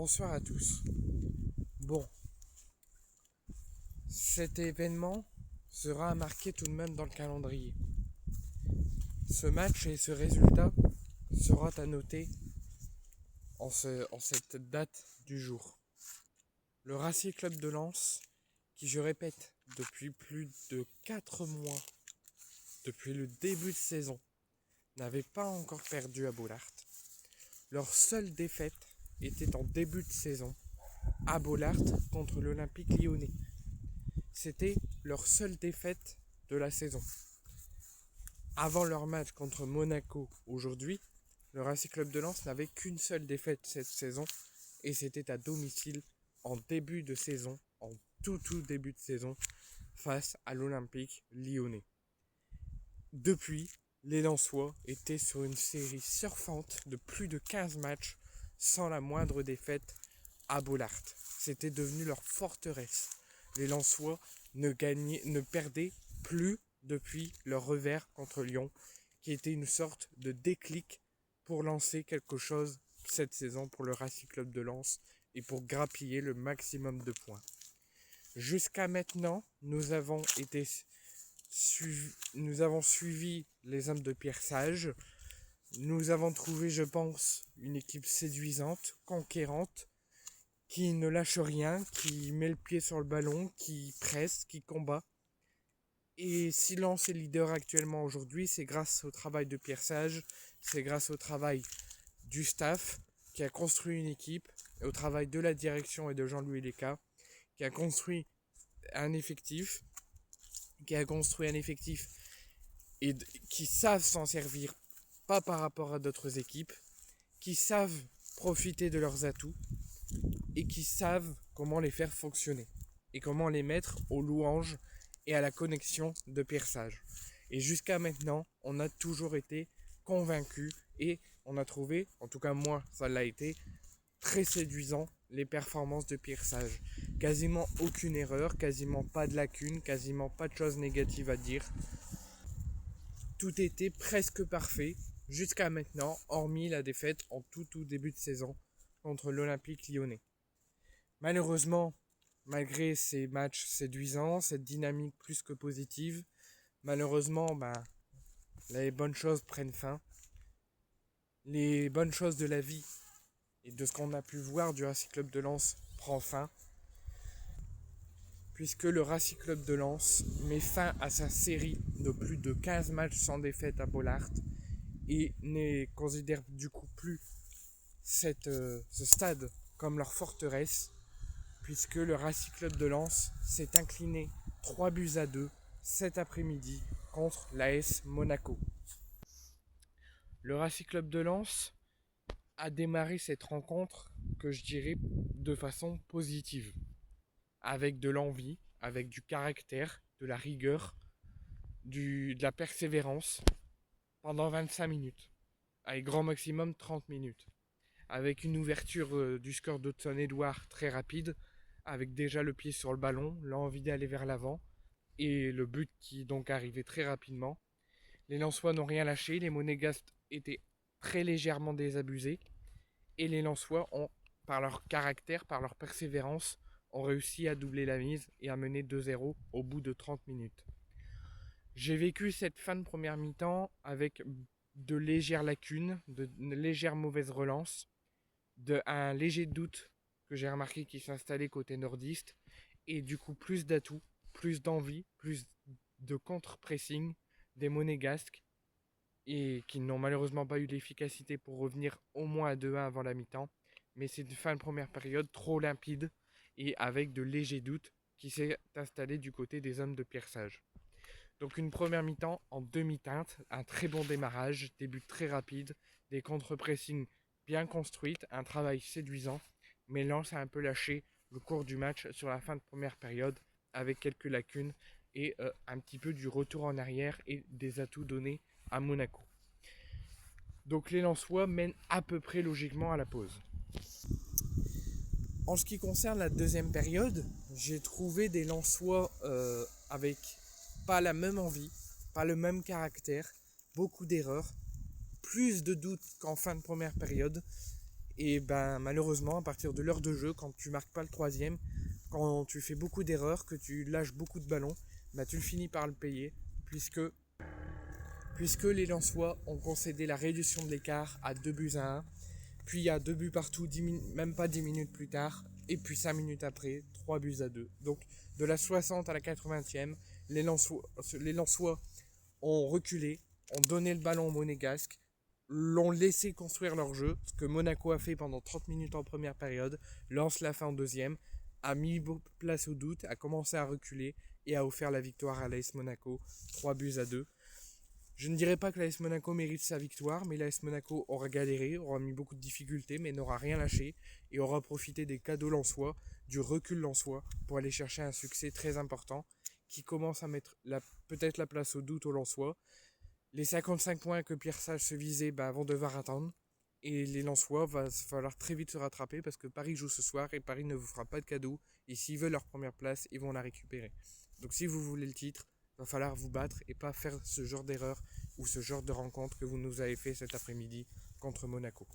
Bonsoir à tous. Bon, cet événement sera marqué tout de même dans le calendrier. Ce match et ce résultat sera à noter en cette date du jour. Le Racing Club de Lens, qui je répète, depuis plus de 4 mois, depuis le début de saison, n'avait pas encore perdu à Bollaert. Leur seule défaite était en début de saison à Bollaert contre l'Olympique Lyonnais. C'était leur seule défaite de la saison. Avant leur match contre Monaco aujourd'hui, le Racing Club de Lens n'avait qu'une seule défaite cette saison et c'était à domicile en début de saison, en tout début de saison, face à l'Olympique Lyonnais. Depuis, les Lensois étaient sur une série surfante de plus de 15 matchs sans la moindre défaite à Bollaert. C'était devenu leur forteresse. Les Lensois ne perdaient plus depuis leur revers contre Lyon, qui était une sorte de déclic pour lancer quelque chose cette saison pour le Racing Club de Lens et pour grappiller le maximum de points. Jusqu'à maintenant, nous avons suivi les hommes de Pierre Sage. Nous avons trouvé, je pense, une équipe séduisante, conquérante, qui ne lâche rien, qui met le pied sur le ballon, qui presse, qui combat. Et si Lens est leader actuellement aujourd'hui, c'est grâce au travail de Pierre Sage, c'est grâce au travail du staff qui a construit une équipe, et au travail de la direction et de Jean-Louis Léca, qui a construit un effectif, et qui savent s'en servir, pas par rapport à d'autres équipes, qui savent profiter de leurs atouts et qui savent comment les faire fonctionner et comment les mettre aux louanges et à la connexion de Pierre Sage. Et jusqu'à maintenant, on a toujours été convaincus et on a trouvé, en tout cas moi ça l'a été, très séduisant les performances de Pierre Sage. Quasiment aucune erreur, quasiment pas de lacunes, quasiment pas de choses négatives à dire. Tout était presque parfait jusqu'à maintenant, hormis la défaite en tout début de saison contre l'Olympique Lyonnais. Malheureusement, malgré ces matchs séduisants, cette dynamique plus que positive, malheureusement, les bonnes choses prennent fin. Les bonnes choses de la vie et de ce qu'on a pu voir du Racing Club de Lens prend fin, puisque le Racing Club de Lens met fin à sa série de plus de 15 matchs sans défaite à Bollaert et ne considère du coup plus ce stade comme leur forteresse, puisque le Racing Club de Lens s'est incliné 3-2 cet après-midi contre l'AS Monaco. Le Racing Club de Lens a démarré cette rencontre que je dirais de façon positive, avec de l'envie, avec du caractère, de la rigueur, de la persévérance pendant 25 minutes, avec grand maximum 30 minutes, avec une ouverture du score d'Hudson-Edouard très rapide, avec déjà le pied sur le ballon, l'envie d'aller vers l'avant et le but qui donc arrivait très rapidement. Les Lensois n'ont rien lâché, les Monégasques étaient très légèrement désabusés et les Lensois ont, par leur caractère, par leur persévérance, ont réussi à doubler la mise et à mener 2-0 au bout de 30 minutes. J'ai vécu cette fin de première mi-temps avec de légères lacunes, de légères mauvaises relances, un léger doute que j'ai remarqué qui s'installait côté nordiste, et du coup plus d'atouts, plus d'envie, plus de contre-pressing des Monégasques, et qui n'ont malheureusement pas eu l'efficacité pour revenir au moins à 2-1 avant la mi-temps. Mais c'est une fin de première période trop limpide et avec de légers doutes qui s'est installé du côté des hommes de Pierre Sage. Donc une première mi-temps en demi-teinte, un très bon démarrage, début très rapide, des contre-pressing bien construites, un travail séduisant, mais Lens a un peu lâché le cours du match sur la fin de première période avec quelques lacunes et un petit peu du retour en arrière et des atouts donnés à Monaco. Donc les Lensois mènent à peu près logiquement à la pause. En ce qui concerne la deuxième période, j'ai trouvé des Lensois avec pas la même envie, pas le même caractère, beaucoup d'erreurs, plus de doutes qu'en fin de première période Et ben malheureusement, à partir de l'heure de jeu, quand tu marques pas le troisième, quand tu fais beaucoup d'erreurs, que tu lâches beaucoup de ballons, ben tu finis par le payer, puisque, puisque les Lensois ont concédé la réduction de l'écart à 2 buts à 1. Puis il y a 2 buts partout, même pas 10 minutes plus tard. Et puis 5 minutes après, 3 buts à 2. Donc de la 60 à la 80e, les Lensois ont reculé, ont donné le ballon aux Monégasques, l'ont laissé construire leur jeu, ce que Monaco a fait pendant 30 minutes en première période, lance la fin en deuxième, a mis place au doute, a commencé à reculer et a offert la victoire à l'AS Monaco, 3 buts à 2. Je ne dirais pas que l'AS Monaco mérite sa victoire, mais l'AS Monaco aura galéré, aura mis beaucoup de difficultés, mais n'aura rien lâché et aura profité des cadeaux lensois, du recul lensois, pour aller chercher un succès très important qui commence à mettre peut-être la place au doute aux lensois. Les 55 points que Pierre Sage se visait vont devoir attendre. Et les Lensois, va falloir très vite se rattraper parce que Paris joue ce soir et Paris ne vous fera pas de cadeau. Et s'ils veulent leur première place, ils vont la récupérer. Donc si vous voulez le titre, va falloir vous battre et pas faire ce genre d'erreur ou ce genre de rencontre que vous nous avez fait cet après-midi contre Monaco.